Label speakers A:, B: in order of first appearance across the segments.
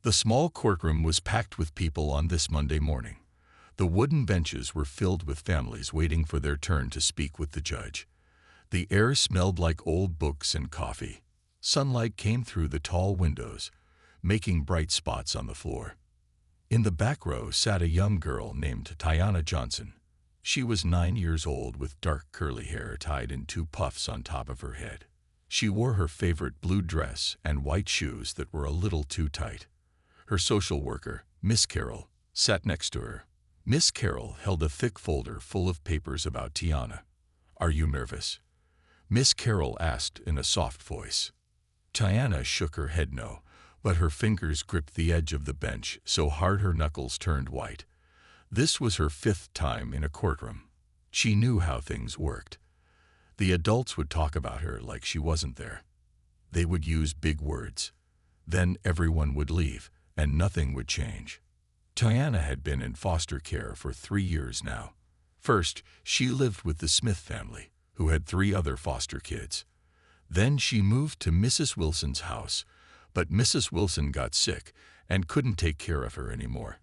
A: The small courtroom was packed with people on this Monday morning. The wooden benches were filled with families waiting for their turn to speak with the judge. The air smelled like old books and coffee. Sunlight came through the tall windows, making bright spots on the floor. In the back row sat a young girl named Tiana Johnson. She was 9 years old with dark curly hair tied in 2 puffs on top of her head. She wore her favorite blue dress and white shoes that were a little too tight. Her social worker, Miss Carroll, sat next to her. Miss Carroll held a thick folder full of papers about Tiana. "Are you nervous?" Miss Carroll asked in a soft voice. Tiana shook her head no, but her fingers gripped the edge of the bench so hard her knuckles turned white. This was her 5th time in a courtroom. She knew how things worked. The adults would talk about her like she wasn't there. They would use big words. Then everyone would leave, and nothing would change. Tiana had been in foster care for 3 years now. First, she lived with the Smith family, who had 3 other foster kids. Then she moved to Mrs. Wilson's house, but Mrs. Wilson got sick and couldn't take care of her anymore.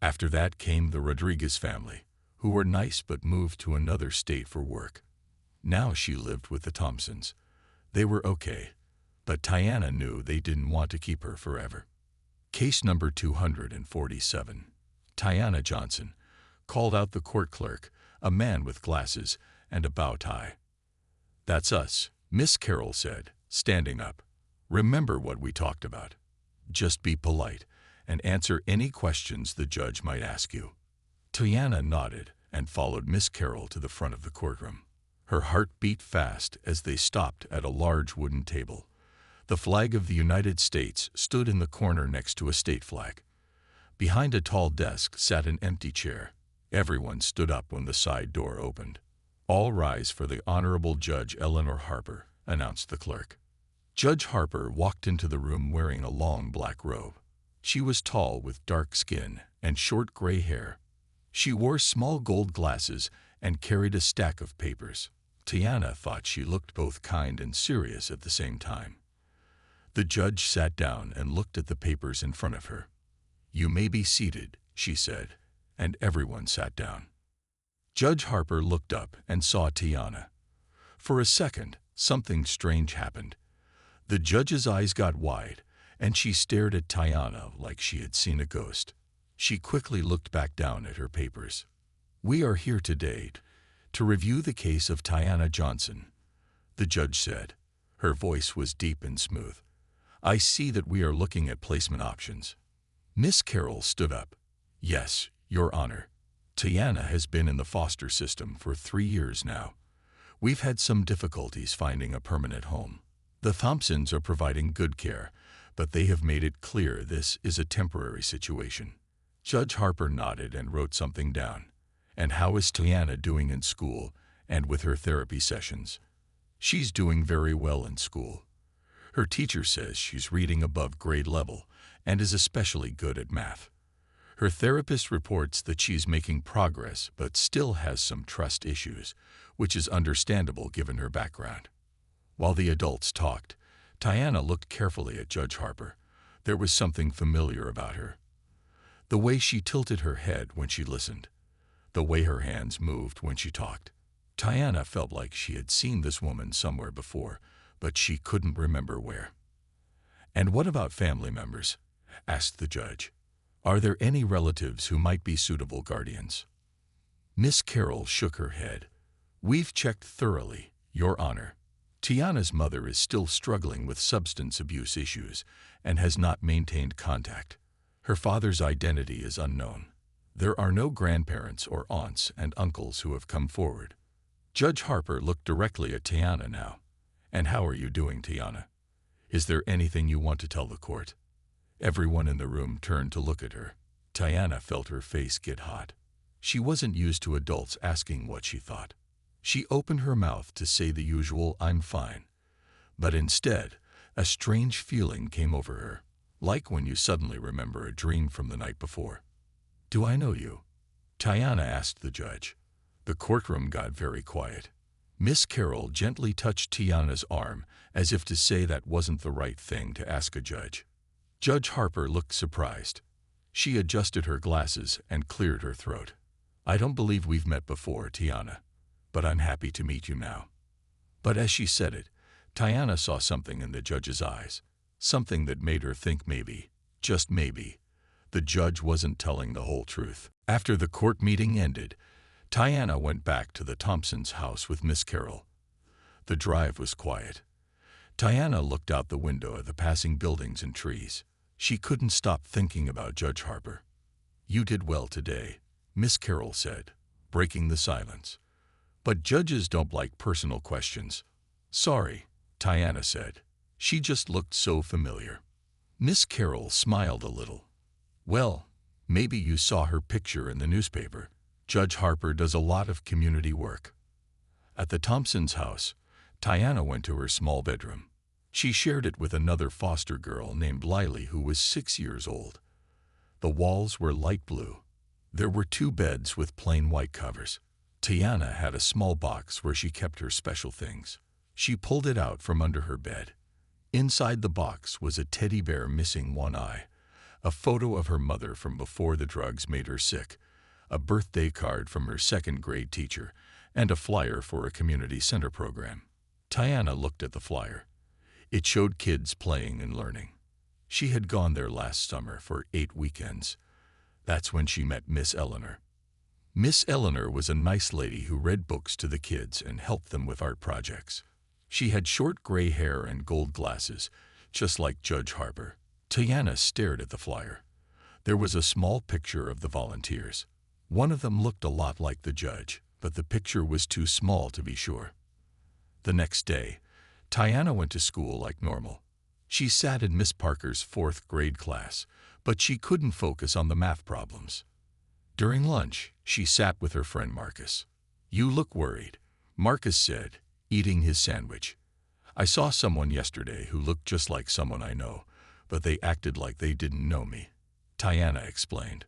A: After that came the Rodriguez family, who were nice but moved to another state for work. Now she lived with the Thompsons. They were okay, but Tiana knew they didn't want to keep her forever. Case number 247. Tiana Johnson called out the court clerk, a man with glasses and a bow tie. "That's us," Miss Carroll said, standing up. "Remember what we talked about. Just be polite and answer any questions the judge might ask you." Tiana nodded and followed Miss Carroll to the front of the courtroom. Her heart beat fast as they stopped at a large wooden table. The flag of the United States stood in the corner next to a state flag. Behind a tall desk sat an empty chair. Everyone stood up when the side door opened. "All rise for the Honorable Judge Eleanor Harper," announced the clerk. Judge Harper walked into the room wearing a long black robe. She was tall with dark skin and short gray hair. She wore small gold glasses and carried a stack of papers. Tiana thought she looked both kind and serious at the same time. The judge sat down and looked at the papers in front of her. "You may be seated," she said, and everyone sat down. Judge Harper looked up and saw Tiana. For a second, something strange happened. The judge's eyes got wide, and she stared at Tiana like she had seen a ghost. She quickly looked back down at her papers. "We are here today to review the case of Tiana Johnson," the judge said. Her voice was deep and smooth. "I see that we are looking at placement options." Miss Carroll stood up. "Yes, Your Honor. Tiana has been in the foster system for 3 years now. We've had some difficulties finding a permanent home. The Thompsons are providing good care, but they have made it clear this is a temporary situation." Judge Harper nodded and wrote something down. "And how is Tiana doing in school and with her therapy sessions?" "She's doing very well in school. Her teacher says she's reading above grade level and is especially good at math. Her therapist reports that she's making progress but still has some trust issues, which is understandable given her background." While the adults talked, Tiana looked carefully at Judge Harper. There was something familiar about her. The way she tilted her head when she listened, the way her hands moved when she talked. Tiana felt like she had seen this woman somewhere before, but she couldn't remember where. "And what about family members?" asked the judge. "Are there any relatives who might be suitable guardians?" Miss Carroll shook her head. "We've checked thoroughly, Your Honor. Tiana's mother is still struggling with substance abuse issues and has not maintained contact. Her father's identity is unknown. There are no grandparents or aunts and uncles who have come forward." Judge Harper looked directly at Tiana now. "And how are you doing, Tiana? Is there anything you want to tell the court?" Everyone in the room turned to look at her. Tiana felt her face get hot. She wasn't used to adults asking what she thought. She opened her mouth to say the usual "I'm fine," but instead, a strange feeling came over her, like when you suddenly remember a dream from the night before. "Do I know you?" Tiana asked the judge. The courtroom got very quiet. Miss Carroll gently touched Tiana's arm as if to say that wasn't the right thing to ask a judge. Judge Harper looked surprised. She adjusted her glasses and cleared her throat. I don't believe we've met before, Tiana, but I'm happy to meet you now. But as she said it, Tiana saw something in the judge's eyes, something that made her think maybe, just maybe, the judge wasn't telling the whole truth. After the court meeting ended, Tiana went back to the Thompsons' house with Miss Carroll. The drive was quiet. Tiana looked out the window at the passing buildings and trees. She couldn't stop thinking about Judge Harper. You did well today, Miss Carroll said, breaking the silence. But judges don't like personal questions. Sorry, Tiana said. She just looked so familiar. Miss Carroll smiled a little. Well, maybe you saw her picture in the newspaper. Judge Harper does a lot of community work. At the Thompsons' house, Tiana went to her small bedroom. She shared it with another foster girl named Lily, who was 6 years old. The walls were light blue. There were 2 beds with plain white covers. Tiana had a small box where she kept her special things. She pulled it out from under her bed. Inside the box was a teddy bear missing one eye, a photo of her mother from before the drugs made her sick, a birthday card from her 2nd grade teacher, and a flyer for a community center program. Tiana looked at the flyer. It showed kids playing and learning. She had gone there last summer for 8 weekends. That's when she met Miss Eleanor. Miss Eleanor was a nice lady who read books to the kids and helped them with art projects. She had short gray hair and gold glasses, just like Judge Harper. Tiana stared at the flyer. There was a small picture of the volunteers. One of them looked a lot like the judge, but the picture was too small to be sure. The next day, Tiana went to school like normal. She sat in Miss Parker's 4th grade class, but she couldn't focus on the math problems. During lunch, she sat with her friend Marcus. You look worried, Marcus said, eating his sandwich. I saw someone yesterday who looked just like someone I know, but they acted like they didn't know me, Tiana explained.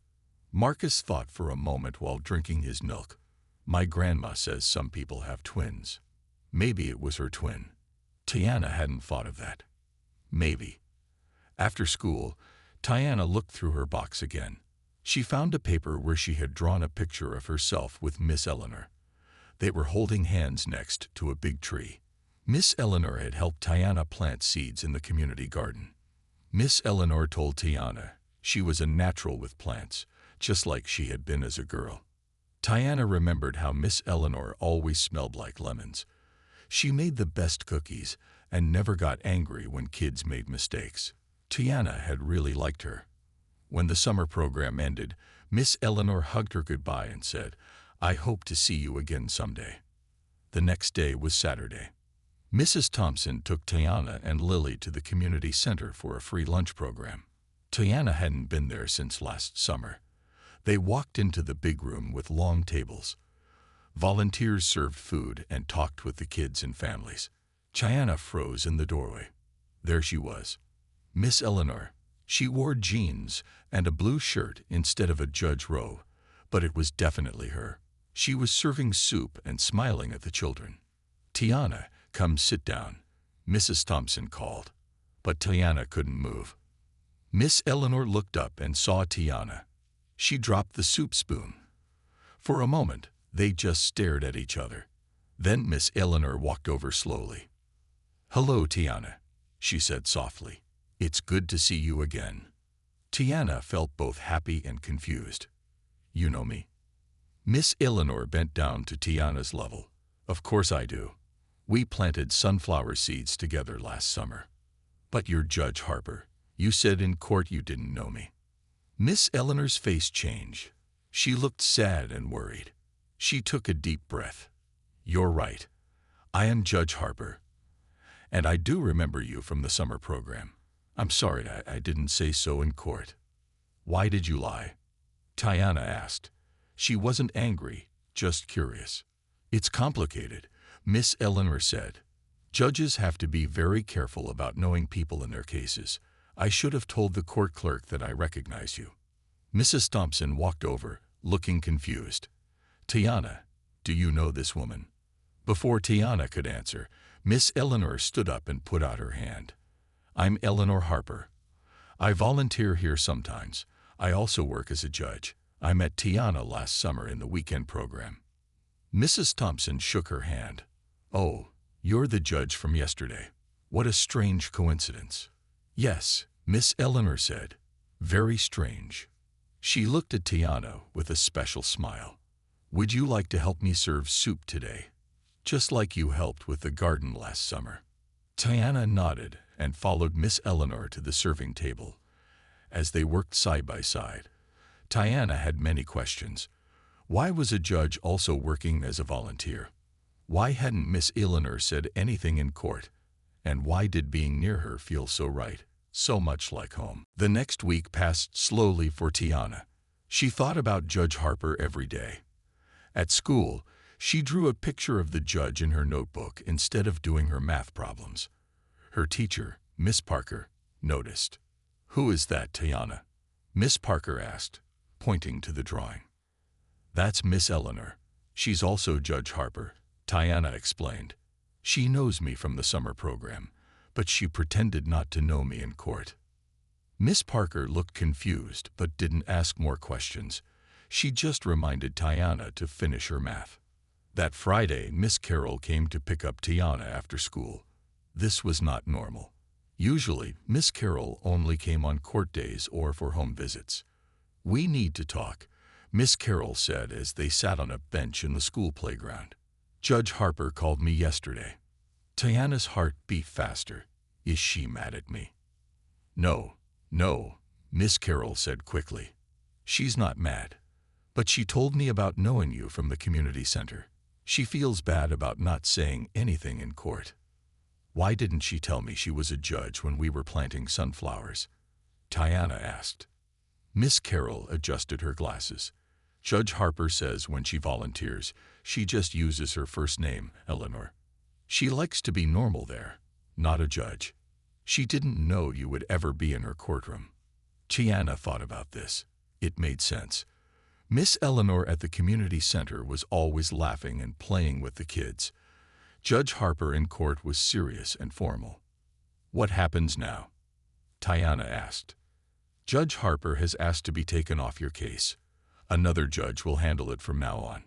A: Marcus thought for a moment while drinking his milk. My grandma says some people have twins. Maybe it was her twin. Tiana hadn't thought of that. Maybe. After school, Tiana looked through her box again. She found a paper where she had drawn a picture of herself with Miss Eleanor. They were holding hands next to a big tree. Miss Eleanor had helped Tiana plant seeds in the community garden. Miss Eleanor told Tiana she was a natural with plants, just like she had been as a girl. Tiana remembered how Miss Eleanor always smelled like lemons. She made the best cookies and never got angry when kids made mistakes. Tiana had really liked her. When the summer program ended, Miss Eleanor hugged her goodbye and said, I hope to see you again someday. The next day was Saturday. Mrs. Thompson took Tiana and Lily to the community center for a free lunch program. Tiana hadn't been there since last summer. They walked into the big room with long tables. Volunteers served food and talked with the kids and families. Tiana froze in the doorway. There she was, Miss Eleanor. She wore jeans and a blue shirt instead of a judge robe, but it was definitely her. She was serving soup and smiling at the children. Tiana, come sit down, Mrs. Thompson called. But Tiana couldn't move. Miss Eleanor looked up and saw Tiana. She dropped the soup spoon. For a moment, they just stared at each other. Then Miss Eleanor walked over slowly. Hello, Tiana, she said softly. It's good to see you again. Tiana felt both happy and confused. You know me? Miss Eleanor bent down to Tiana's level. Of course I do. We planted sunflower seeds together last summer. But you're Judge Harper. You said in court you didn't know me. Miss Eleanor's face changed. She looked sad and worried. She took a deep breath. You're right. I am Judge Harper. And I do remember you from the summer program. I'm sorry I didn't say so in court. Why did you lie? Tiana asked. She wasn't angry, just curious. It's complicated, Miss Eleanor said. Judges have to be very careful about knowing people in their cases. I should have told the court clerk that I recognize you. Mrs. Thompson walked over, looking confused. Tiana, do you know this woman? Before Tiana could answer, Miss Eleanor stood up and put out her hand. I'm Eleanor Harper. I volunteer here sometimes. I also work as a judge. I met Tiana last summer in the weekend program. Mrs. Thompson shook her hand. Oh, you're the judge from yesterday. What a strange coincidence. Yes, Miss Eleanor said. Very strange. She looked at Tiana with a special smile. Would you like to help me serve soup today? Just like you helped with the garden last summer. Tiana nodded and followed Miss Eleanor to the serving table. As they worked side by side, Tiana had many questions. Why was a judge also working as a volunteer? Why hadn't Miss Eleanor said anything in court? And why did being near her feel so right, so much like home? The next week passed slowly for Tiana. She thought about Judge Harper every day. At school, she drew a picture of the judge in her notebook instead of doing her math problems. Her teacher, Miss Parker, noticed. Who is that, Tiana? Miss Parker asked, pointing to the drawing. That's Miss Eleanor. She's also Judge Harper, Tiana explained. She knows me from the summer program, but she pretended not to know me in court. Miss Parker looked confused but didn't ask more questions. She just reminded Tiana to finish her math. That Friday, Miss Carroll came to pick up Tiana after school. This was not normal. Usually, Miss Carroll only came on court days or for home visits. We need to talk, Miss Carroll said as they sat on a bench in the school playground. Judge Harper called me yesterday. Tiana's heart beat faster. Is she mad at me? No, Miss Carroll said quickly. She's not mad. But she told me about knowing you from the community center. She feels bad about not saying anything in court. Why didn't she tell me she was a judge when we were planting sunflowers? Tiana asked. Miss Carroll adjusted her glasses. Judge Harper says when she volunteers, she just uses her first name, Eleanor. She likes to be normal there, not a judge. She didn't know you would ever be in her courtroom. Tiana thought about this. It made sense. Miss Eleanor at the community center was always laughing and playing with the kids. Judge Harper in court was serious and formal. What happens now? Tiana asked. Judge Harper has asked to be taken off your case. Another judge will handle it from now on.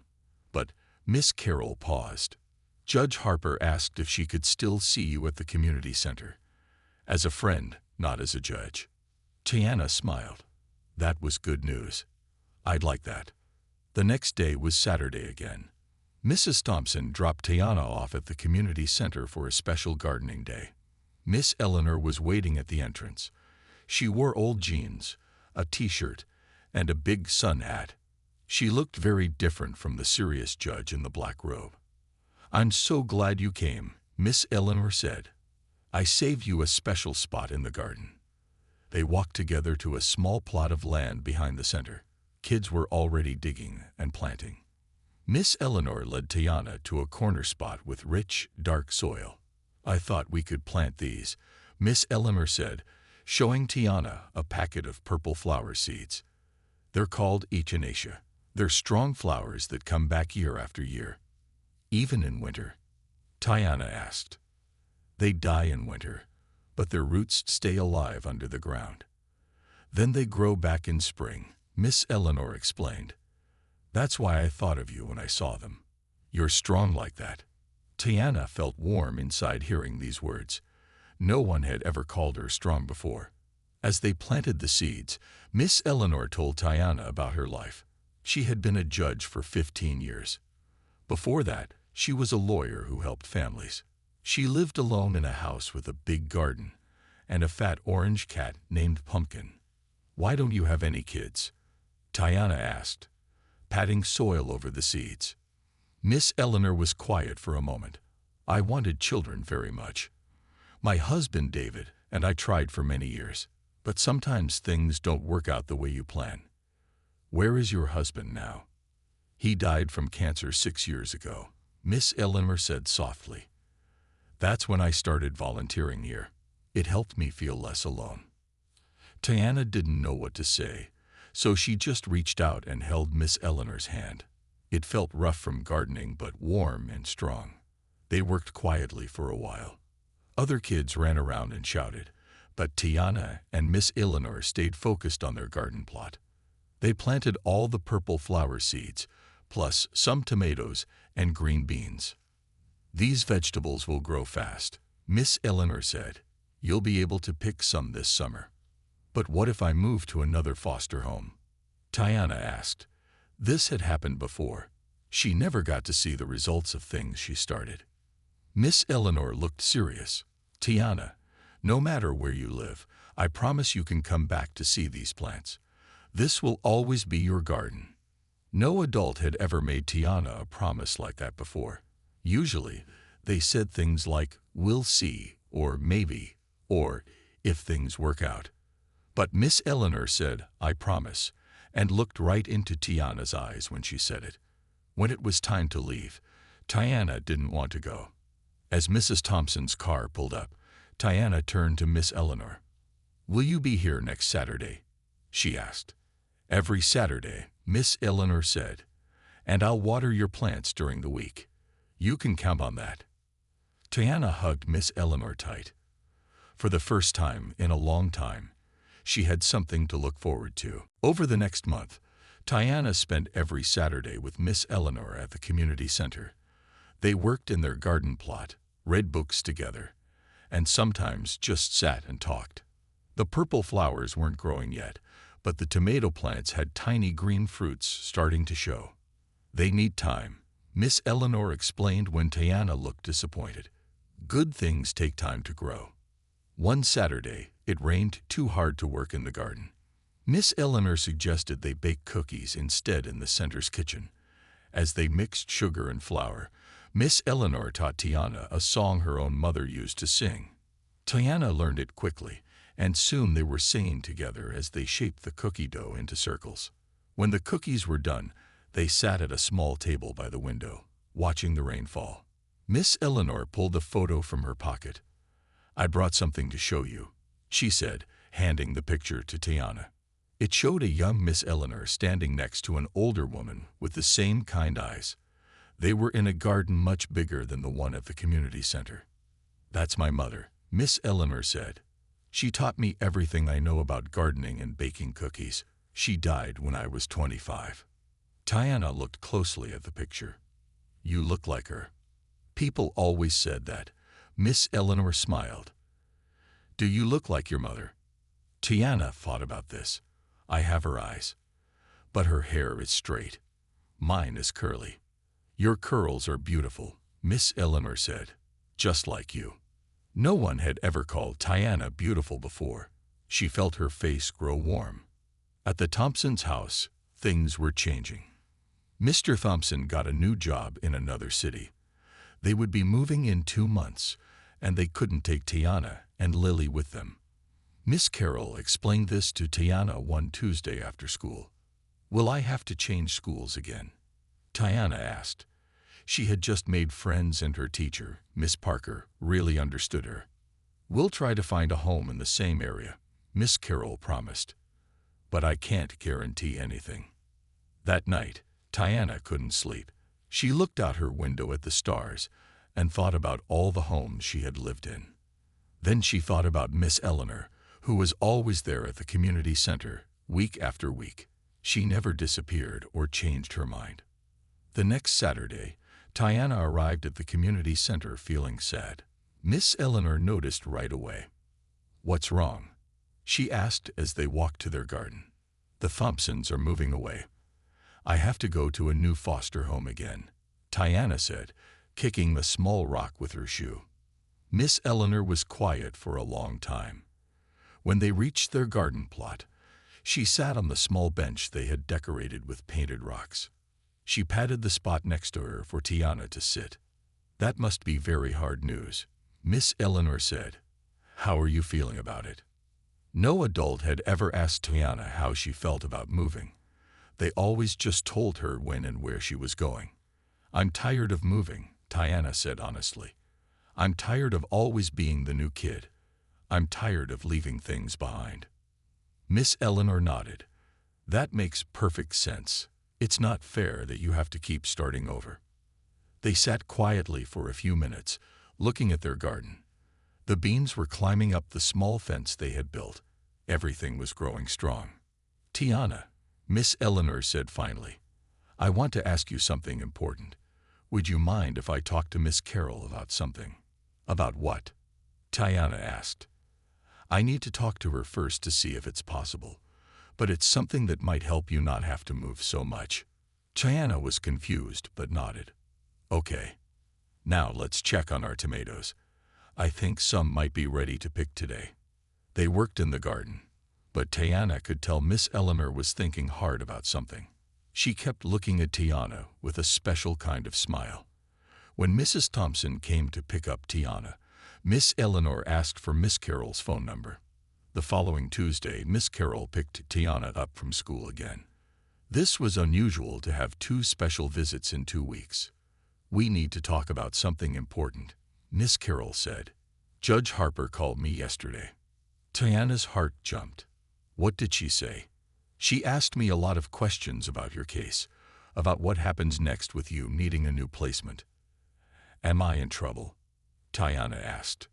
A: But Miss Carroll paused. Judge Harper asked if she could still see you at the community center. As a friend, not as a judge. Tiana smiled. That was good news. I'd like that. The next day was Saturday again. Mrs. Thompson dropped Tiana off at the community center for a special gardening day. Miss Eleanor was waiting at the entrance. She wore old jeans, a t-shirt, and a big sun hat. She looked very different from the serious judge in the black robe. I'm so glad you came, Miss Eleanor said. I saved you a special spot in the garden. They walked together to a small plot of land behind the center. Kids were already digging and planting. Miss Eleanor led Tiana to a corner spot with rich, dark soil. I thought we could plant these, Miss Eleanor said, showing Tiana a packet of purple flower seeds. They're called echinacea. They're strong flowers that come back year after year. Even in winter? Tiana asked. They die in winter, but their roots stay alive under the ground. Then they grow back in spring, Miss Eleanor explained. That's why I thought of you when I saw them. You're strong like that. Tiana felt warm inside hearing these words. No one had ever called her strong before. As they planted the seeds, Miss Eleanor told Tiana about her life. She had been a judge for 15 years. Before that, she was a lawyer who helped families. She lived alone in a house with a big garden and a fat orange cat named Pumpkin. Why don't you have any kids? Tiana asked, patting soil over the seeds. Miss Eleanor was quiet for a moment. I wanted children very much. My husband, David, and I tried for many years, but sometimes things don't work out the way you plan. Where is your husband now? He died from cancer 6 years ago, Miss Eleanor said softly. That's when I started volunteering here. It helped me feel less alone. Tiana didn't know what to say, so she just reached out and held Miss Eleanor's hand. It felt rough from gardening, but warm and strong. They worked quietly for a while. Other kids ran around and shouted, But Tiana and Miss Eleanor stayed focused on their garden plot. They planted all the purple flower seeds, plus some tomatoes and green beans. "These vegetables will grow fast," Miss Eleanor said. "You'll be able to pick some this summer." "But what if I move to another foster home?" Tiana asked. This had happened before. She never got to see the results of things she started. Miss Eleanor looked serious. "Tiana, no matter where you live, I promise you can come back to see these plants. This will always be your garden." No adult had ever made Tiana a promise like that before. Usually, they said things like, "We'll see," or "maybe," or "if things work out." But Miss Eleanor said, "I promise," and looked right into Tiana's eyes when she said it. When it was time to leave, Tiana didn't want to go. As Mrs. Thompson's car pulled up, Tiana turned to Miss Eleanor. "Will you be here next Saturday?" she asked. "Every Saturday," Miss Eleanor said, "and I'll water your plants during the week. You can count on that." Tiana hugged Miss Eleanor tight. For the first time in a long time, she had something to look forward to. Over the next month, Tiana spent every Saturday with Miss Eleanor at the community center. They worked in their garden plot, read books together, and sometimes just sat and talked. The purple flowers weren't growing yet, but the tomato plants had tiny green fruits starting to show. "They need time," Miss Eleanor explained when Tiana looked disappointed. "Good things take time to grow." One Saturday, it rained too hard to work in the garden. Miss Eleanor suggested they bake cookies instead in the center's kitchen. As they mixed sugar and flour, Miss Eleanor taught Tiana a song her own mother used to sing. Tiana learned it quickly, and soon they were singing together as they shaped the cookie dough into circles. When the cookies were done, they sat at a small table by the window, watching the rain fall. Miss Eleanor pulled a photo from her pocket. "I brought something to show you," she said, handing the picture to Tiana. It showed a young Miss Eleanor standing next to an older woman with the same kind eyes. They were in a garden much bigger than the one at the community center. "That's my mother," Miss Eleanor said. "She taught me everything I know about gardening and baking cookies. She died when I was 25. Tiana looked closely at the picture. "You look like her." "People always said that." Miss Eleanor smiled. "Do you look like your mother?" Tiana thought about this. "I have her eyes. But her hair is straight. Mine is curly." "Your curls are beautiful," Miss Eleanor said. "Just like you." No one had ever called Tiana beautiful before. She felt her face grow warm. At the Thompsons' house, things were changing. Mr. Thompson got a new job in another city. They would be moving in 2 months, and they couldn't take Tiana and Lily with them. Miss Carroll explained this to Tiana one Tuesday after school. "Will I have to change schools again?" Tiana asked. She had just made friends and her teacher, Miss Parker, really understood her. "We'll try to find a home in the same area," Miss Carroll promised. "But I can't guarantee anything." That night, Tiana couldn't sleep. She looked out her window at the stars and thought about all the homes she had lived in. Then she thought about Miss Eleanor, who was always there at the community center, week after week. She never disappeared or changed her mind. The next Saturday, Tiana arrived at the community center feeling sad. Miss Eleanor noticed right away. "What's wrong?" she asked as they walked to their garden. "The Thompsons are moving away. I have to go to a new foster home again," Tiana said, kicking the small rock with her shoe. Miss Eleanor was quiet for a long time. When they reached their garden plot, she sat on the small bench they had decorated with painted rocks. She patted the spot next to her for Tiana to sit. "That must be very hard news," Miss Eleanor said. "How are you feeling about it?" No adult had ever asked Tiana how she felt about moving. They always just told her when and where she was going. "I'm tired of moving," Tiana said honestly. "I'm tired of always being the new kid. I'm tired of leaving things behind." Miss Eleanor nodded. "That makes perfect sense. It's not fair that you have to keep starting over." They sat quietly for a few minutes, looking at their garden. The beans were climbing up the small fence they had built. Everything was growing strong. "Tiana," Miss Eleanor said finally, "I want to ask you something important. Would you mind if I talk to Miss Carroll about something?" "About what?" Tiana asked. "I need to talk to her first to see if it's possible, but it's something that might help you not have to move so much." Tiana was confused but nodded. "Okay. Now let's check on our tomatoes. I think some might be ready to pick today." They worked in the garden, but Tiana could tell Miss Eleanor was thinking hard about something. She kept looking at Tiana with a special kind of smile. When Mrs. Thompson came to pick up Tiana, Miss Eleanor asked for Miss Carroll's phone number. The following Tuesday, Miss Carroll picked Tiana up from school again. This was unusual to have 2 special visits in 2 weeks. "We need to talk about something important," Miss Carroll said. "Judge Harper called me yesterday." Tiana's heart jumped. "What did she say?" "She asked me a lot of questions about your case, about what happens next with you needing a new placement." "Am I in trouble?" Tiana asked.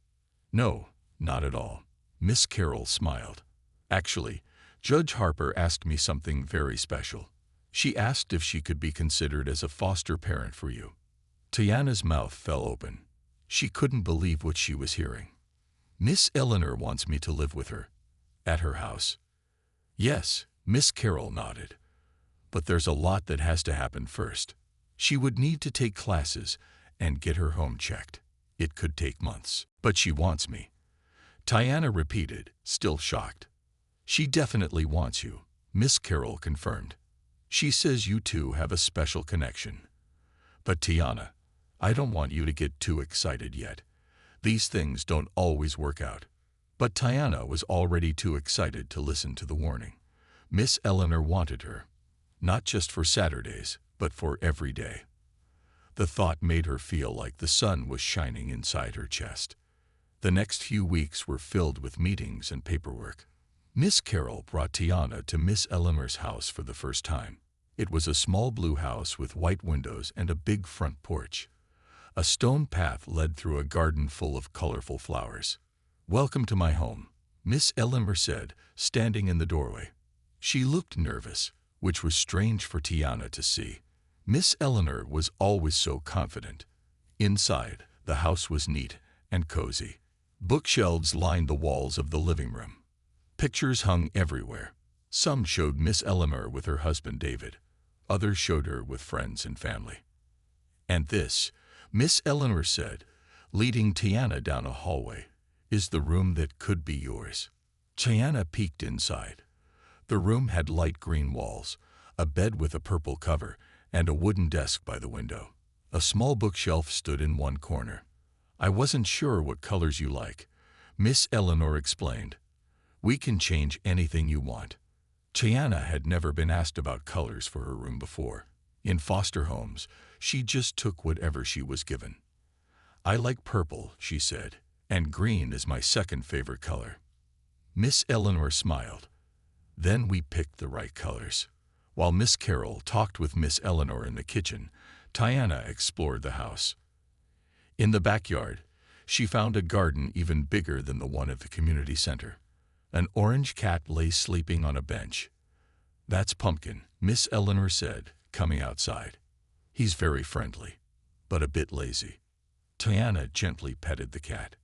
A: "No, not at all." Miss Carroll smiled. "Actually, Judge Harper asked me something very special. She asked if she could be considered as a foster parent for you." Tiana's mouth fell open. She couldn't believe what she was hearing. "Miss Eleanor wants me to live with her. At her house?" "Yes," Miss Carroll nodded. "But there's a lot that has to happen first. She would need to take classes and get her home checked. It could take months. But she wants me." Tiana repeated, still shocked. "She definitely wants you," Miss Carroll confirmed. "She says you two have a special connection." "But Tiana, I don't want you to get too excited yet. These things don't always work out." But Tiana was already too excited to listen to the warning. Miss Eleanor wanted her, not just for Saturdays, but for every day. The thought made her feel like the sun was shining inside her chest. The next few weeks were filled with meetings and paperwork. Miss Carroll brought Tiana to Miss Eleanor's house for the first time. It was a small blue house with white windows and a big front porch. A stone path led through a garden full of colorful flowers. "Welcome to my home," Miss Eleanor said, standing in the doorway. She looked nervous, which was strange for Tiana to see. Miss Eleanor was always so confident. Inside, the house was neat and cozy. Bookshelves lined the walls of the living room. Pictures hung everywhere. Some showed Miss Eleanor with her husband David. Others showed her with friends and family. "And this," Miss Eleanor said, leading Tiana down a hallway, "is the room that could be yours." Tiana peeked inside. The room had light green walls, a bed with a purple cover, and a wooden desk by the window. A small bookshelf stood in one corner. "I wasn't sure what colors you like," Miss Eleanor explained. "We can change anything you want." Tiana had never been asked about colors for her room before. In foster homes, she just took whatever she was given. "I like purple," she said, "and green is my second favorite color." Miss Eleanor smiled. Then we picked the right colors. While Miss Carroll talked with Miss Eleanor in the kitchen, Tiana explored the house. In the backyard, she found a garden even bigger than the one at the community center. An orange cat lay sleeping on a bench. "That's Pumpkin," Miss Eleanor said, coming outside. "He's very friendly, but a bit lazy." Tiana gently petted the cat.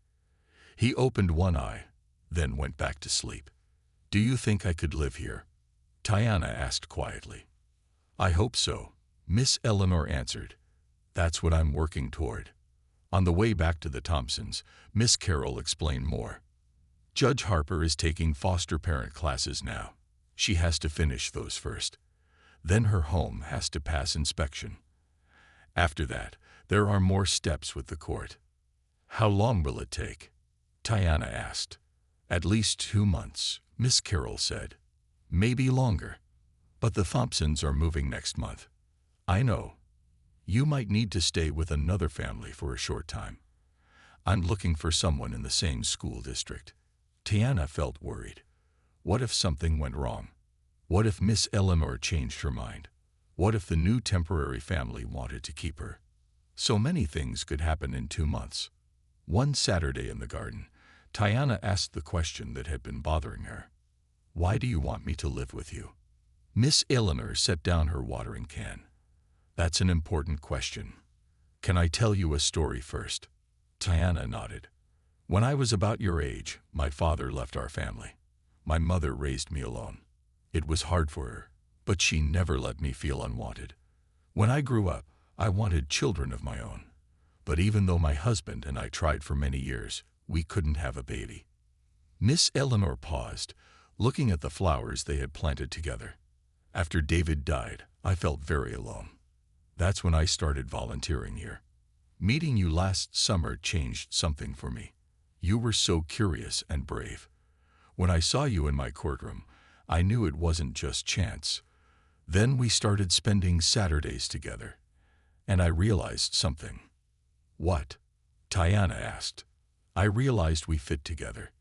A: He opened one eye, then went back to sleep. "Do you think I could live here?" Tiana asked quietly. "I hope so," Miss Eleanor answered. "That's what I'm working toward." On the way back to the Thompsons, Miss Carroll explained more. "Judge Harper is taking foster parent classes now. She has to finish those first. Then her home has to pass inspection. After that, there are more steps with the court." "How long will it take?" Tiana asked. "At least 2 months," Miss Carroll said. "Maybe longer. But the Thompsons are moving next month." "I know. You might need to stay with another family for a short time. I'm looking for someone in the same school district." Tiana felt worried. What if something went wrong? What if Miss Eleanor changed her mind? What if the new temporary family wanted to keep her? So many things could happen in 2 months. One Saturday in the garden, Tiana asked the question that had been bothering her. Why do you want me to live with you? Miss Eleanor set down her watering can. That's an important question. Can I tell you a story first? Tiana nodded. When I was about your age, my father left our family. My mother raised me alone. It was hard for her, but she never let me feel unwanted. When I grew up, I wanted children of my own. But even though my husband and I tried for many years, we couldn't have a baby. Miss Eleanor paused, looking at the flowers they had planted together. After David died, I felt very alone. That's when I started volunteering here. Meeting you last summer changed something for me. You were so curious and brave. When I saw you in my courtroom, I knew it wasn't just chance. Then we started spending Saturdays together, and I realized something. What? Tiana asked. I realized we fit together.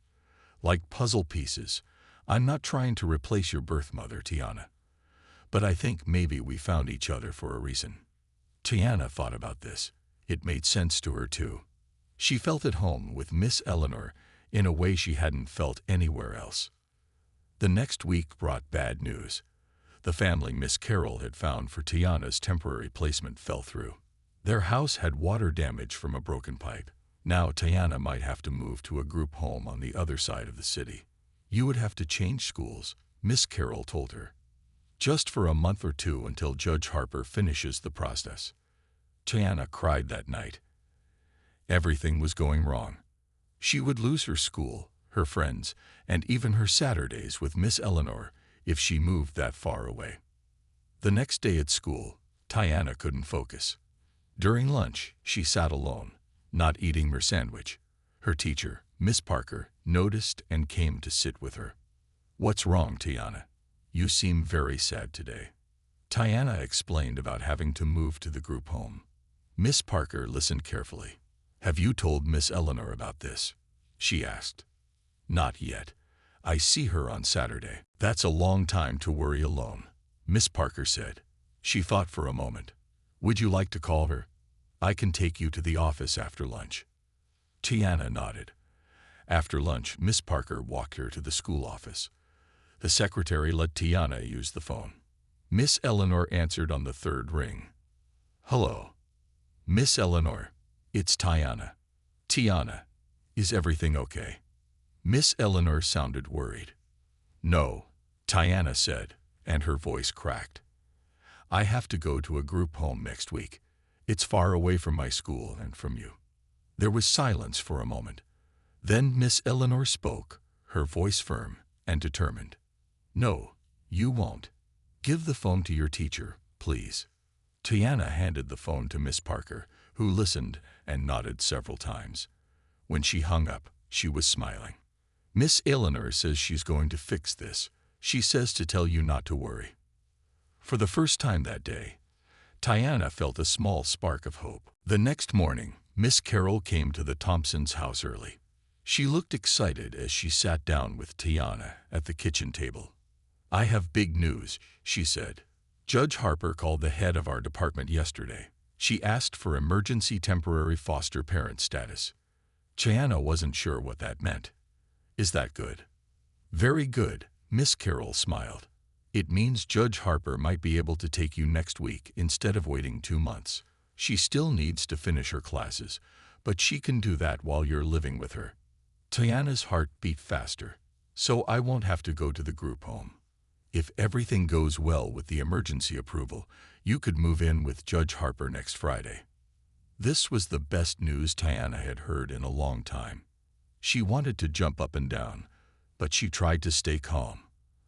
A: Like puzzle pieces. I'm not trying to replace your birth mother, Tiana. But I think maybe we found each other for a reason. Tiana thought about this. It made sense to her too. She felt at home with Miss Eleanor in a way she hadn't felt anywhere else. The next week brought bad news. The family Miss Carroll had found for Tiana's temporary placement fell through. Their house had water damage from a broken pipe. Now Tiana might have to move to a group home on the other side of the city. You would have to change schools, Miss Carroll told her. Just for a month or two until Judge Harper finishes the process. Tiana cried that night. Everything was going wrong. She would lose her school, her friends, and even her Saturdays with Miss Eleanor if she moved that far away. The next day at school, Tiana couldn't focus. During lunch, she sat alone, not eating her sandwich. Her teacher, Miss Parker, noticed and came to sit with her. What's wrong, Tiana? You seem very sad today. Tiana explained about having to move to the group home. Miss Parker listened carefully. Have you told Miss Eleanor about this? She asked. Not yet. I see her on Saturday. That's a long time to worry alone, Miss Parker said. She thought for a moment. Would you like to call her? I can take you to the office after lunch. Tiana nodded. After lunch, Miss Parker walked her to the school office. The secretary let Tiana use the phone. Miss Eleanor answered on the third ring. Hello. Miss Eleanor, it's Tiana. Tiana, is everything okay? Miss Eleanor sounded worried. No, Tiana said, and her voice cracked. I have to go to a group home next week. It's far away from my school and from you. There was silence for a moment. Then Miss Eleanor spoke, her voice firm and determined. No, you won't. Give the phone to your teacher, please. Tiana handed the phone to Miss Parker, who listened and nodded several times. When she hung up, she was smiling. Miss Eleanor says she's going to fix this. She says to tell you not to worry. For the first time that day, Tiana felt a small spark of hope. The next morning, Miss Carroll came to the Thompsons' house early. She looked excited as she sat down with Tiana at the kitchen table. I have big news, she said. Judge Harper called the head of our department yesterday. She asked for emergency temporary foster parent status. Tiana wasn't sure what that meant. Is that good? Very good, Miss Carroll smiled. It means Judge Harper might be able to take you next week instead of waiting 2 months. She still needs to finish her classes, but she can do that while you're living with her. Tiana's heart beat faster, so I won't have to go to the group home. If everything goes well with the emergency approval, you could move in with Judge Harper next Friday. This was the best news Tiana had heard in a long time. She wanted to jump up and down, but she tried to stay calm.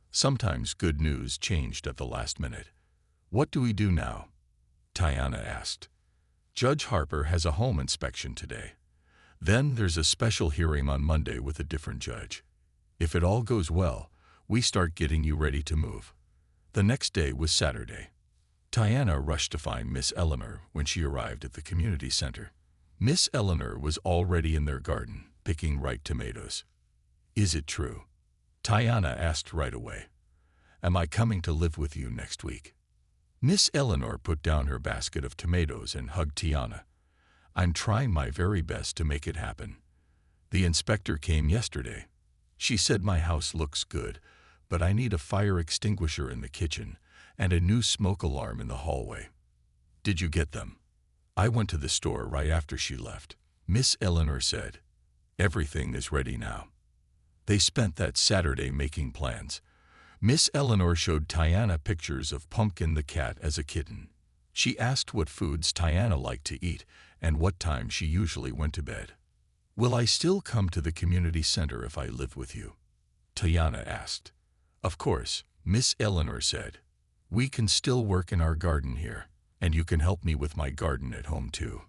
A: Sometimes good news changed at the last minute. What do we do now? Tiana asked. Judge Harper has a home inspection today. Then there's a special hearing on Monday with a different judge. If it all goes well, we start getting you ready to move. The next day was Saturday. Tiana rushed to find Miss Eleanor when she arrived at the community center. Miss Eleanor was already in their garden, picking ripe tomatoes. Is it true? Tiana asked right away. Am I coming to live with you next week? Miss Eleanor put down her basket of tomatoes and hugged Tiana. I'm trying my very best to make it happen. The inspector came yesterday. She said my house looks good, but I need a fire extinguisher in the kitchen and a new smoke alarm in the hallway. Did you get them? I went to the store right after she left. Miss Eleanor said, everything is ready now. They spent that Saturday making plans. Miss Eleanor showed Tiana pictures of Pumpkin the cat as a kitten. She asked what foods Tiana liked to eat and what time she usually went to bed. Will I still come to the community center if I live with you? Tiana asked. Of course, Miss Eleanor said. We can still work in our garden here, and you can help me with my garden at home too.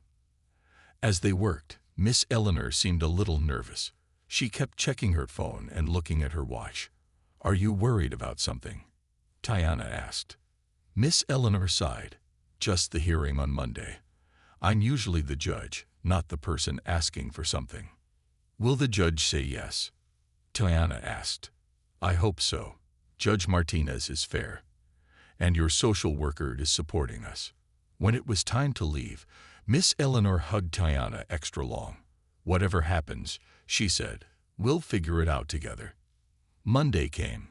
A: As they worked, Miss Eleanor seemed a little nervous. She kept checking her phone and looking at her watch. Are you worried about something? Tiana asked. Miss Eleanor sighed. Just the hearing on Monday. I'm usually the judge, not the person asking for something. Will the judge say yes? Tiana asked. I hope so. Judge Martinez is fair. And your social worker is supporting us. When it was time to leave, Miss Eleanor hugged Tiana extra long. Whatever happens, she said, we'll figure it out together. Monday came.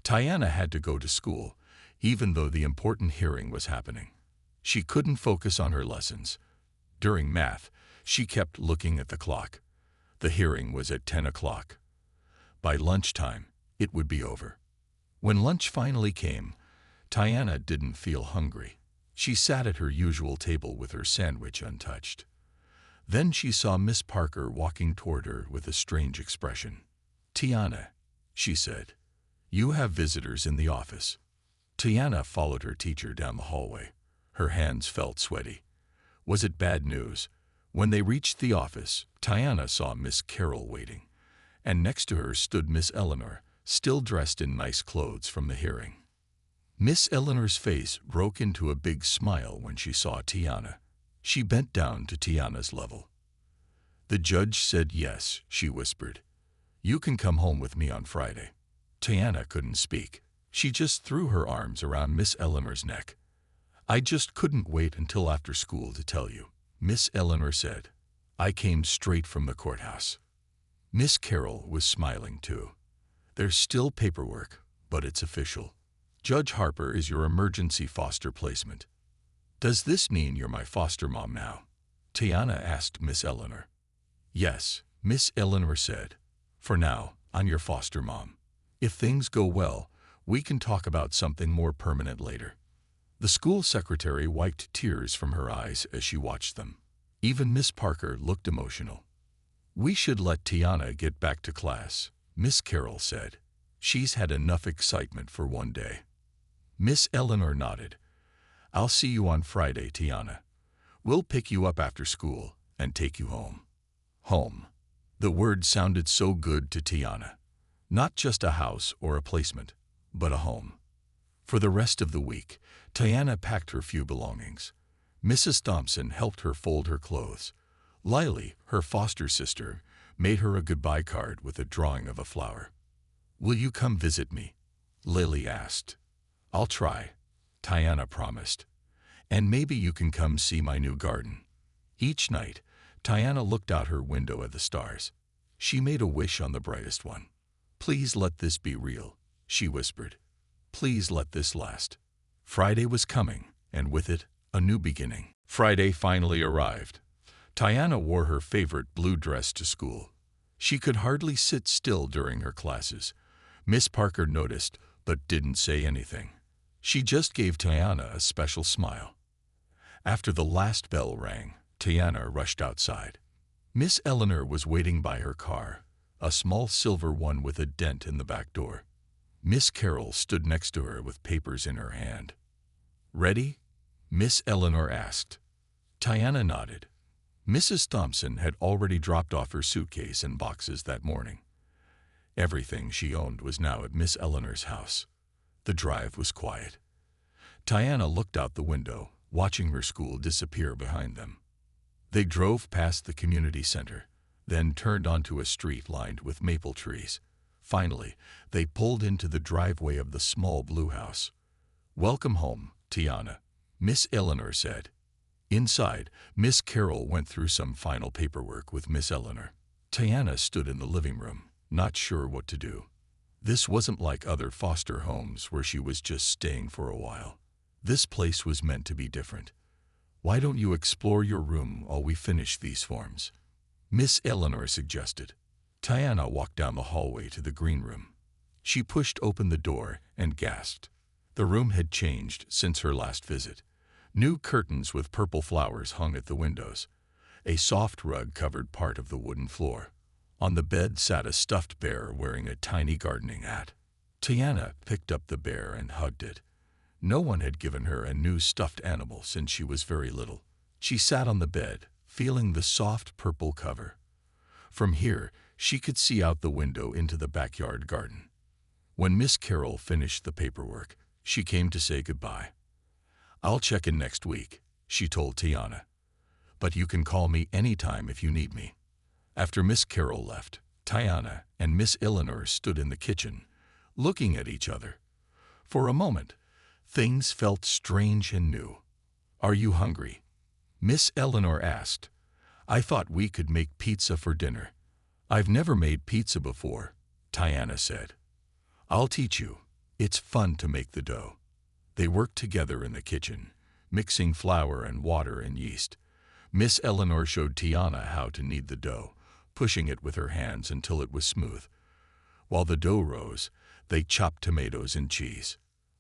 A: Tiana had to go to school, even though the important hearing was happening. She couldn't focus on her lessons. During math, she kept looking at the clock. The hearing was at 10 o'clock. By lunchtime, it would be over. When lunch finally came, Tiana didn't feel hungry. She sat at her usual table with her sandwich untouched. Then she saw Miss Parker walking toward her with a strange expression. Tiana, she said, you have visitors in the office. Tiana followed her teacher down the hallway. Her hands felt sweaty. Was it bad news? When they reached the office, Tiana saw Miss Carol waiting, and next to her stood Miss Eleanor, still dressed in nice clothes from the hearing. Miss Eleanor's face broke into a big smile when she saw Tiana. She bent down to Tiana's level. The judge said yes, she whispered. You can come home with me on Friday. Tiana couldn't speak. She just threw her arms around Miss Eleanor's neck. I just couldn't wait until after school to tell you, Miss Eleanor said. I came straight from the courthouse. Miss Carol was smiling too. There's still paperwork, but it's official. Judge Harper is your emergency foster placement. Does this mean you're my foster mom now? Tiana asked Miss Eleanor. Yes, Miss Eleanor said. For now, I'm your foster mom. If things go well, we can talk about something more permanent later. The school secretary wiped tears from her eyes as she watched them. Even Miss Parker looked emotional. We should let Tiana get back to class, Miss Carol said. She's had enough excitement for one day. Miss Eleanor nodded. I'll see you on Friday, Tiana. We'll pick you up after school and take you home. Home. The word sounded so good to Tiana. Not just a house or a placement, but a home. For the rest of the week, Tiana packed her few belongings. Mrs. Thompson helped her fold her clothes. Lily, her foster sister, made her a goodbye card with a drawing of a flower. Will you come visit me? Lily asked. I'll try, Tiana promised. And maybe you can come see my new garden. Each night, Tiana looked out her window at the stars. She made a wish on the brightest one. Please let this be real, she whispered. Please let this last. Friday was coming, and with it, a new beginning. Friday finally arrived. Tiana wore her favorite blue dress to school. She could hardly sit still during her classes. Miss Parker noticed, but didn't say anything. She just gave Tiana a special smile. After the last bell rang, Tiana rushed outside. Miss Eleanor was waiting by her car, a small silver one with a dent in the back door. Miss Carol stood next to her with papers in her hand. Ready? Miss Eleanor asked. Tiana nodded. Mrs. Thompson had already dropped off her suitcase and boxes that morning. Everything she owned was now at Miss Eleanor's house. The drive was quiet. Tiana looked out the window, watching her school disappear behind them. They drove past the community center, then turned onto a street lined with maple trees. Finally, they pulled into the driveway of the small blue house. Welcome home, Tiana, Miss Eleanor said. Inside, Miss Carol went through some final paperwork with Miss Eleanor. Tiana stood in the living room, not sure what to do. This wasn't like other foster homes where she was just staying for a while. This place was meant to be different. "Why don't you explore your room while we finish these forms?" Miss Eleanor suggested. Tiana walked down the hallway to the green room. She pushed open the door and gasped. The room had changed since her last visit. New curtains with purple flowers hung at the windows. A soft rug covered part of the wooden floor. On the bed sat a stuffed bear wearing a tiny gardening hat. Tiana picked up the bear and hugged it. No one had given her a new stuffed animal since she was very little. She sat on the bed, feeling the soft purple cover. From here, she could see out the window into the backyard garden. When Miss Carroll finished the paperwork, she came to say goodbye. "I'll check in next week," she told Tiana. "But you can call me anytime if you need me." After Miss Carroll left, Tiana and Miss Eleanor stood in the kitchen, looking at each other. For a moment, things felt strange and new. "Are you hungry?" Miss Eleanor asked. "I thought we could make pizza for dinner." "I've never made pizza before," Tiana said. "I'll teach you. It's fun to make the dough." They worked together in the kitchen, mixing flour and water and yeast. Miss Eleanor showed Tiana how to knead the dough, pushing it with her hands until it was smooth. While the dough rose, they chopped tomatoes and cheese.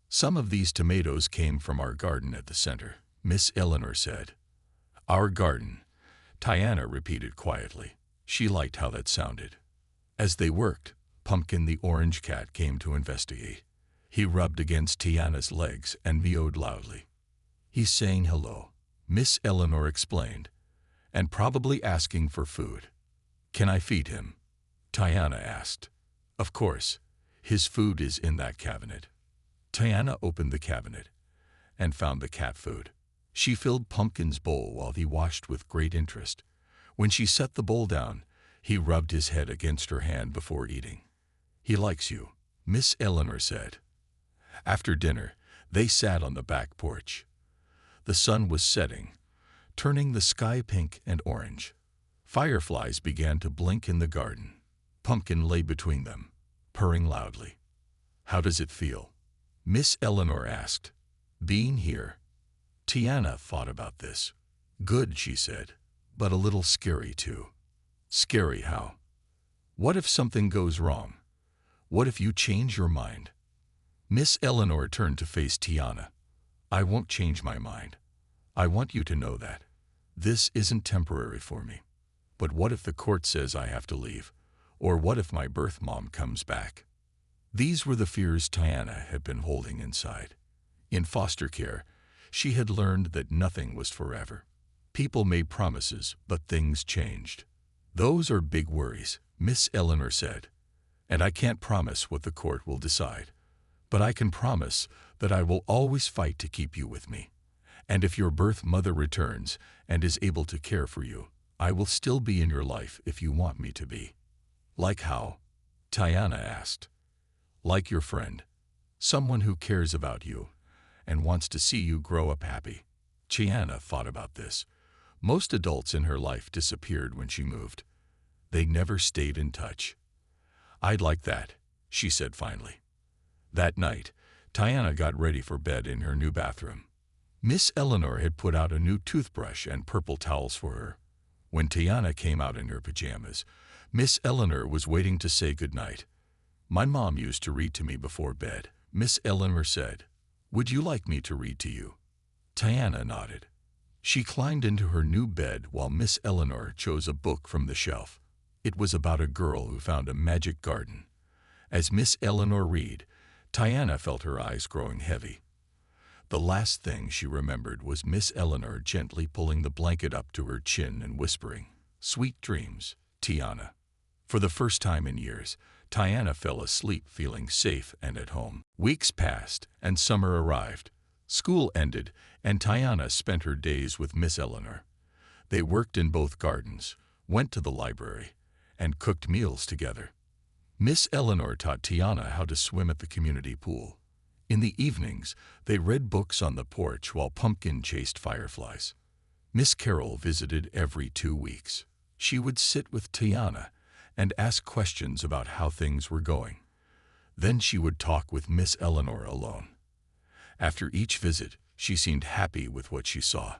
A: "Some of these tomatoes came from our garden at the center," Miss Eleanor said. "Our garden," Tiana repeated quietly. She liked how that sounded. As they worked, Pumpkin the orange cat came to investigate. He rubbed against Tiana's legs and meowed loudly. "He's saying hello," Miss Eleanor explained, "and probably asking for food." "Can I feed him?" Tiana asked. "Of course. His food is in that cabinet." Tiana opened the cabinet and found the cat food. She filled Pumpkin's bowl while he washed with great interest. When she set the bowl down, he rubbed his head against her hand before eating. "He likes you," Miss Eleanor said. After dinner, they sat on the back porch. The sun was setting, turning the sky pink and orange. Fireflies began to blink in the garden. Pumpkin lay between them, purring loudly. "How does it feel?" Miss Eleanor asked. "Being here?" Tiana thought about this. "Good," she said, "but a little scary too." "Scary how?" "What if something goes wrong? What if you change your mind?" Miss Eleanor turned to face Tiana. "I won't change my mind. I want you to know that. This isn't temporary for me. But what if the court says I have to leave? Or what if my birth mom comes back?" These were the fears Tiana had been holding inside. In foster care, she had learned that nothing was forever. People made promises, but things changed. "Those are big worries," Miss Eleanor said. "And I can't promise what the court will decide. But I can promise that I will always fight to keep you with me. And if your birth mother returns and is able to care for you, I will still be in your life if you want me to be." "Like how?" Tiana asked. "Like your friend. Someone who cares about you and wants to see you grow up happy." Tiana thought about this. Most adults in her life disappeared when she moved. They never stayed in touch. "I'd like that," she said finally. That night, Tiana got ready for bed in her new bathroom. Miss Eleanor had put out a new toothbrush and purple towels for her. When Tiana came out in her pajamas, Miss Eleanor was waiting to say goodnight. "My mom used to read to me before bed," Miss Eleanor said. "Would you like me to read to you?" Tiana nodded. She climbed into her new bed while Miss Eleanor chose a book from the shelf. It was about a girl who found a magic garden. As Miss Eleanor read, Tiana felt her eyes growing heavy. The last thing she remembered was Miss Eleanor gently pulling the blanket up to her chin and whispering, "Sweet dreams, Tiana." For the first time in years, Tiana fell asleep feeling safe and at home. Weeks passed and summer arrived. School ended and Tiana spent her days with Miss Eleanor. They worked in both gardens, went to the library, and cooked meals together. Miss Eleanor taught Tiana how to swim at the community pool. In the evenings, they read books on the porch while Pumpkin chased fireflies. Miss Carroll visited every 2 weeks. She would sit with Tiana and ask questions about how things were going. Then she would talk with Miss Eleanor alone. After each visit, she seemed happy with what she saw.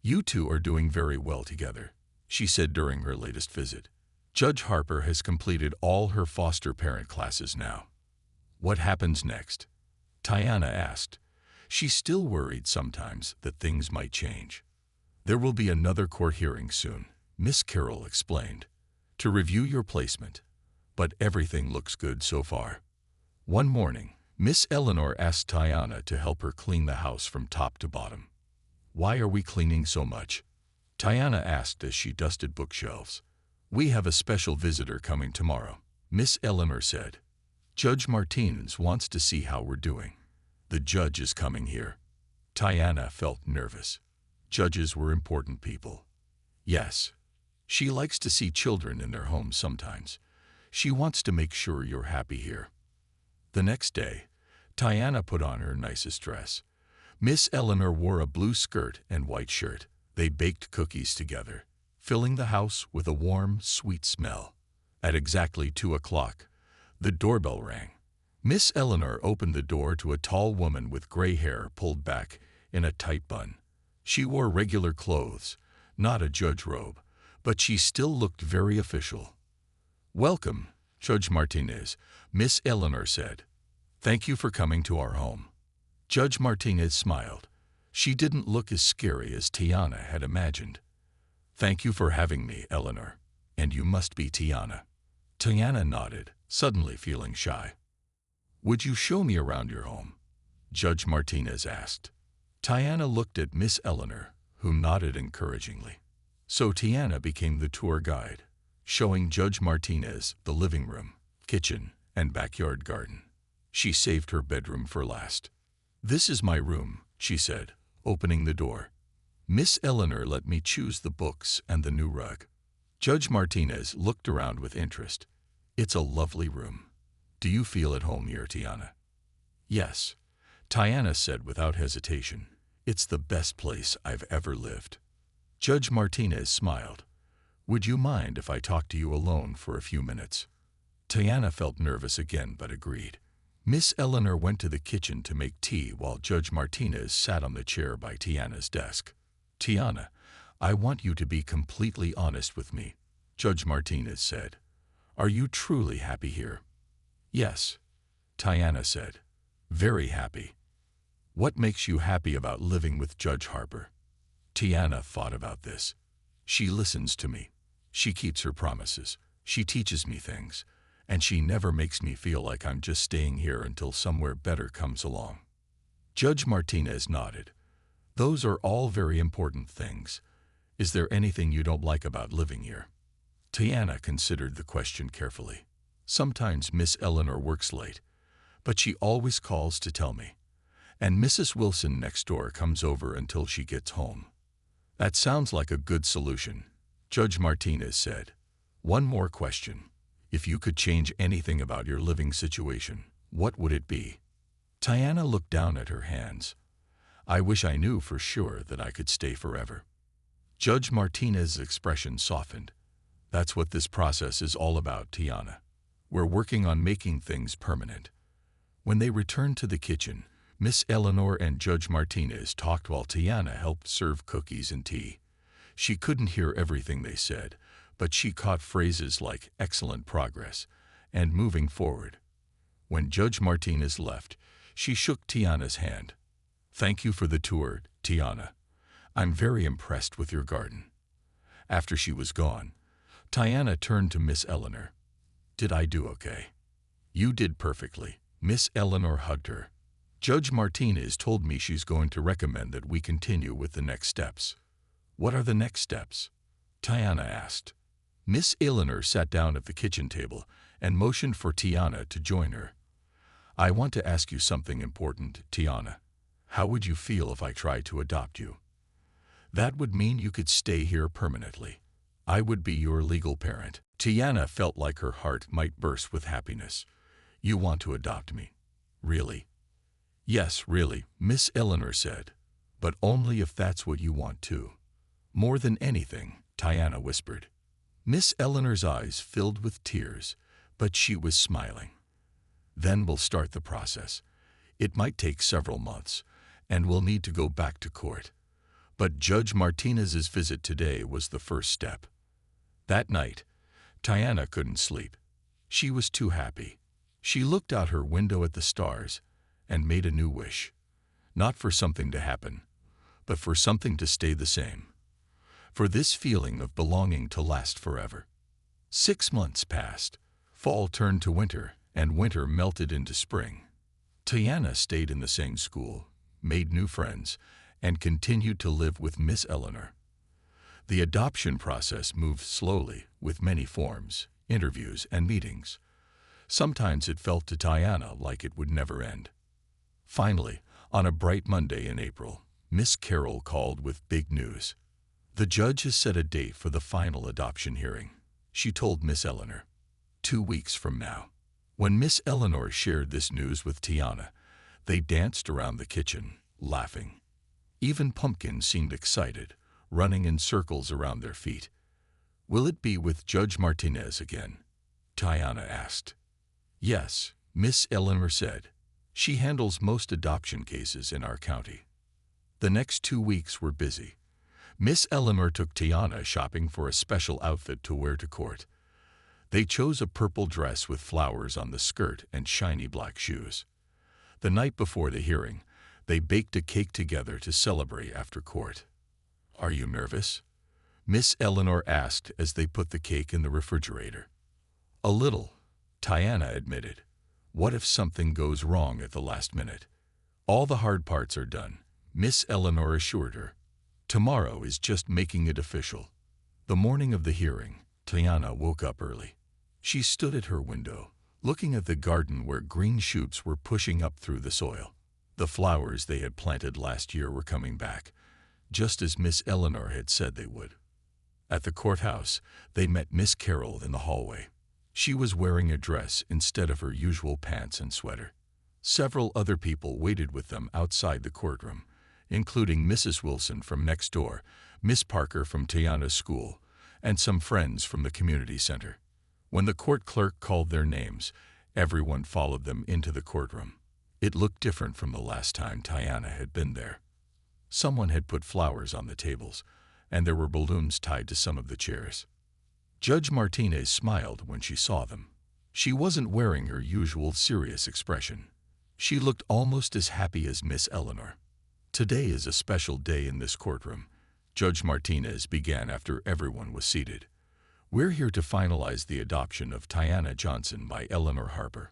A: "You two are doing very well together," she said during her latest visit. "Judge Harper has completed all her foster parent classes now." "What happens next?" Tiana asked. She's still worried sometimes that things might change. "There will be another court hearing soon," Miss Carroll explained, "to review your placement. But everything looks good so far." One morning, Miss Eleanor asked Tiana to help her clean the house from top to bottom. "Why are we cleaning so much?" Tiana asked as she dusted bookshelves. "We have a special visitor coming tomorrow," Miss Eleanor said. "Judge Martinez wants to see how we're doing. The judge is coming here." Tiana felt nervous. Judges were important people. Yes. She likes to see children in their homes sometimes. She wants to make sure you're happy here. The next day, Tiana put on her nicest dress. Miss Eleanor wore a blue skirt and white shirt. They baked cookies together, filling the house with a warm, sweet smell. At exactly 2 o'clock, the doorbell rang. Miss Eleanor opened the door to a tall woman with gray hair pulled back in a tight bun. She wore regular clothes, not a judge robe, but she still looked very official. "Welcome, Judge Martinez," Miss Eleanor said. "Thank you for coming to our home." Judge Martinez smiled. She didn't look as scary as Tiana had imagined. "Thank you for having me, Eleanor. And you must be Tiana." Tiana nodded, suddenly feeling shy. "Would you show me around your home?" Judge Martinez asked. Tiana looked at Miss Eleanor, who nodded encouragingly. So Tiana became the tour guide, showing Judge Martinez the living room, kitchen, and backyard garden. She saved her bedroom for last. "This is my room," she said, opening the door. Miss Eleanor let me choose the books and the new rug. Judge Martinez looked around with interest. "It's a lovely room. Do you feel at home here, Tiana?" "Yes," Tiana said without hesitation. "It's the best place I've ever lived." Judge Martinez smiled. "Would you mind if I talked to you alone for a few minutes?" Tiana felt nervous again but agreed. Miss Eleanor went to the kitchen to make tea while Judge Martinez sat on the chair by Tiana's desk. "Tiana, I want you to be completely honest with me," Judge Martinez said. "Are you truly happy here?" "Yes," Tiana said. "Very happy." "What makes you happy about living with Judge Harper?" Tiana thought about this. "She listens to me. She keeps her promises. She teaches me things. And she never makes me feel like I'm just staying here until somewhere better comes along." Judge Martinez nodded. "Those are all very important things. Is there anything you don't like about living here?" Tiana considered the question carefully. "Sometimes Miss Eleanor works late, but she always calls to tell me. And Mrs. Wilson next door comes over until she gets home." "That sounds like a good solution," Judge Martinez said. "One more question. If you could change anything about your living situation, what would it be?" Tiana looked down at her hands. "I wish I knew for sure that I could stay forever." Judge Martinez's expression softened. "That's what this process is all about, Tiana. We're working on making things permanent." When they returned to the kitchen, Miss Eleanor and Judge Martinez talked while Tiana helped serve cookies and tea. She couldn't hear everything they said, but she caught phrases like "excellent progress" and "moving forward." When Judge Martinez left, she shook Tiana's hand. "Thank you for the tour, Tiana. I'm very impressed with your garden." After she was gone, Tiana turned to Miss Eleanor. "Did I do okay?" "You did perfectly." Miss Eleanor hugged her. "Judge Martinez told me she's going to recommend that we continue with the next steps." "What are the next steps?" Tiana asked. Miss Eleanor sat down at the kitchen table and motioned for Tiana to join her. "I want to ask you something important, Tiana. How would you feel if I tried to adopt you?" "That would mean you could stay here permanently. I would be your legal parent." Tiana felt like her heart might burst with happiness. "You want to adopt me? Really?" "Yes, really," Miss Eleanor said. "But only if that's what you want too." "More than anything," Tiana whispered. Miss Eleanor's eyes filled with tears, but she was smiling. Then we'll start the process. It might take several months, and we'll need to go back to court. But Judge Martinez's visit today was the first step. That night, Tiana couldn't sleep. She was too happy. She looked out her window at the stars and made a new wish. Not for something to happen, but for something to stay the same. For this feeling of belonging to last forever. 6 months passed. Fall turned to winter, and winter melted into spring. Tiana stayed in the same school, made new friends, and continued to live with Miss Eleanor. The adoption process moved slowly, with many forms, interviews, and meetings. Sometimes it felt to Tiana like it would never end. Finally, on a bright Monday in April, Miss Carroll called with big news. The judge has set a date for the final adoption hearing, she told Miss Eleanor. 2 weeks from now. When Miss Eleanor shared this news with Tiana, they danced around the kitchen, laughing. Even Pumpkin seemed excited, running in circles around their feet. Will it be with Judge Martinez again? Tiana asked. Yes, Miss Eleanor said. She handles most adoption cases in our county. The next 2 weeks were busy. Miss Eleanor took Tiana shopping for a special outfit to wear to court. They chose a purple dress with flowers on the skirt and shiny black shoes. The night before the hearing, they baked a cake together to celebrate after court. Are you nervous? Miss Eleanor asked as they put the cake in the refrigerator. A little, Tiana admitted. What if something goes wrong at the last minute? All the hard parts are done, Miss Eleanor assured her. Tomorrow is just making it official. The morning of the hearing, Tiana woke up early. She stood at her window, looking at the garden where green shoots were pushing up through the soil. The flowers they had planted last year were coming back, just as Miss Eleanor had said they would. At the courthouse, they met Miss Carroll in the hallway. She was wearing a dress instead of her usual pants and sweater. Several other people waited with them outside the courtroom, including Mrs. Wilson from next door, Miss Parker from Tiana's school, and some friends from the community center. When the court clerk called their names, everyone followed them into the courtroom. It looked different from the last time Tiana had been there. Someone had put flowers on the tables, and there were balloons tied to some of the chairs. Judge Martinez smiled when she saw them. She wasn't wearing her usual serious expression. She looked almost as happy as Miss Eleanor. Today is a special day in this courtroom, Judge Martinez began after everyone was seated. We're here to finalize the adoption of Tiana Johnson by Eleanor Harper.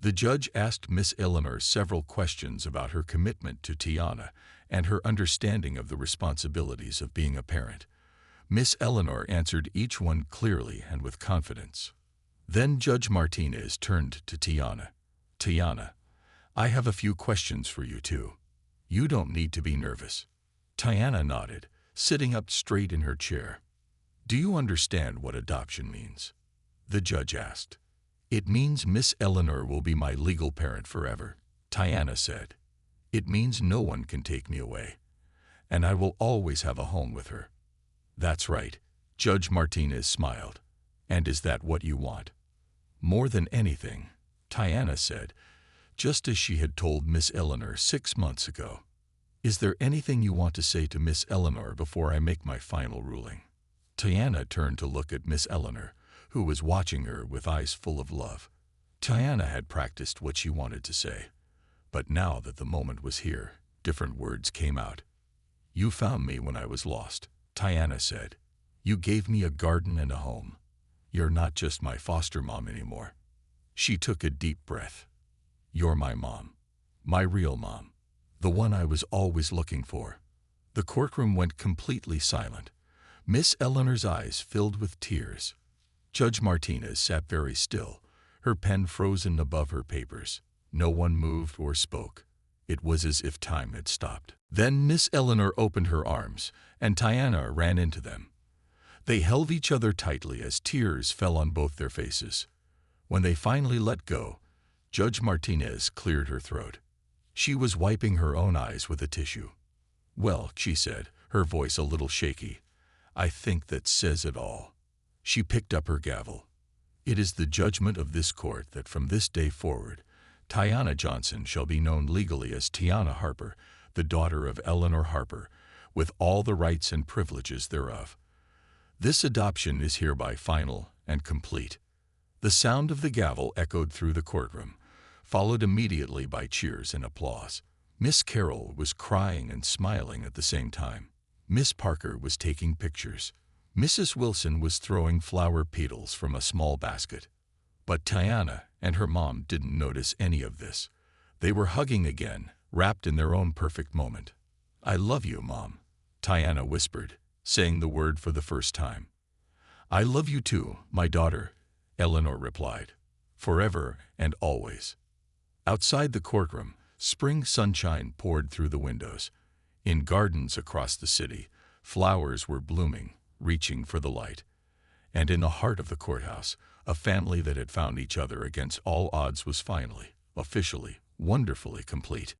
A: The judge asked Miss Eleanor several questions about her commitment to Tiana and her understanding of the responsibilities of being a parent. Miss Eleanor answered each one clearly and with confidence. Then Judge Martinez turned to Tiana. Tiana, I have a few questions for you too. You don't need to be nervous. Tiana nodded, sitting up straight in her chair. Do you understand what adoption means? The judge asked. It means Miss Eleanor will be my legal parent forever, Tiana said. It means no one can take me away, and I will always have a home with her. That's right, Judge Martinez smiled. And is that what you want? More than anything, Tiana said, just as she had told Miss Eleanor 6 months ago. Is there anything you want to say to Miss Eleanor before I make my final ruling? Tiana turned to look at Miss Eleanor, who was watching her with eyes full of love. Tiana had practiced what she wanted to say, but now that the moment was here, different words came out. You found me when I was lost, Tiana said. You gave me a garden and a home. You're not just my foster mom anymore. She took a deep breath. You're my mom. My real mom. The one I was always looking for. The courtroom went completely silent. Miss Eleanor's eyes filled with tears. Judge Martinez sat very still, her pen frozen above her papers. No one moved or spoke. It was as if time had stopped. Then Miss Eleanor opened her arms, and Tiana ran into them. They held each other tightly as tears fell on both their faces. When they finally let go, Judge Martinez cleared her throat. She was wiping her own eyes with a tissue. Well, she said, her voice a little shaky, I think that says it all. She picked up her gavel. It is the judgment of this court that from this day forward, Tiana Johnson shall be known legally as Tiana Harper, the daughter of Eleanor Harper, with all the rights and privileges thereof. This adoption is hereby final and complete. The sound of the gavel echoed through the courtroom, followed immediately by cheers and applause. Miss Carroll was crying and smiling at the same time. Miss Parker was taking pictures. Mrs. Wilson was throwing flower petals from a small basket. But Tiana and her mom didn't notice any of this. They were hugging again, wrapped in their own perfect moment. "I love you, Mom," Tiana whispered, saying the word for the first time. "I love you too, my daughter," Eleanor replied. "Forever and always." Outside the courtroom, spring sunshine poured through the windows. In gardens across the city, flowers were blooming, reaching for the light. And in the heart of the courthouse, a family that had found each other against all odds was finally, officially, wonderfully complete.